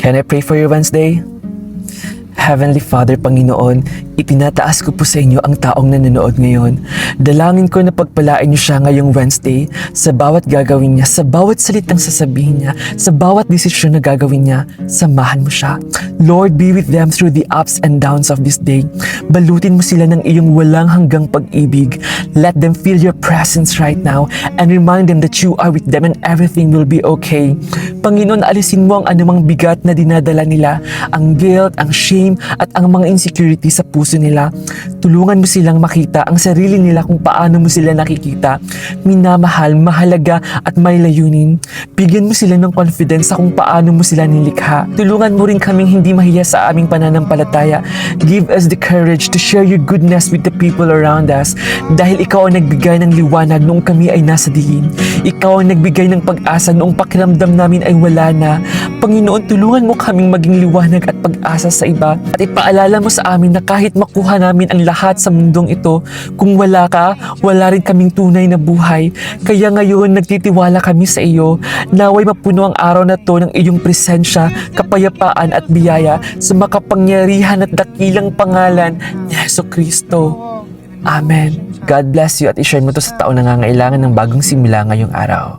Can I pray for your Wednesday? Heavenly Father, Panginoon, itinataas ko po sa inyo ang taong nanonood ngayon. Dalangin ko na pagpalain niyo siya ngayong Wednesday sa bawat gagawin niya, sa bawat salitang sasabihin niya, sa bawat desisyon na gagawin niya. Samahan mo siya. Lord, be with them through the ups and downs of this day. Balutin mo sila ng iyong walang hanggang pag-ibig. Let them feel your presence right now and remind them that you are with them and everything will be okay. Panginoon, alisin mo ang anumang bigat na dinadala nila, ang guilt, ang shame, at ang mga insecurity sa puso nila. Tulungan mo silang makita ang sarili nila kung paano mo sila nakikita, minamahal, mahalaga at may layunin. Bigyan mo sila ng confidence sa kung paano mo sila nilikha. Tulungan mo rin kaming hindi mahiya sa aming pananampalataya. Give us the courage to share your goodness with the people around us dahil ikaw ang nagbigay ng liwanag noong kami ay nasa dilim. Ikaw ang nagbigay ng pag-asa noong pakiramdam namin ay wala na. Panginoon, tulungan mo kaming maging liwanag at pag-asa sa iba. At ipaalala mo sa amin na kahit makuha namin ang lahat sa mundong ito, kung wala ka, wala rin kaming tunay na buhay. Kaya ngayon, nagtitiwala kami sa iyo. Naway mapuno ang araw na to ng iyong presensya, kapayapaan at biyaya sa makapangyarihan at dakilang pangalan ni Jesucristo. Amen. God bless you at i-share mo to sa taong nangangailangan ng bagong simula ngayong araw.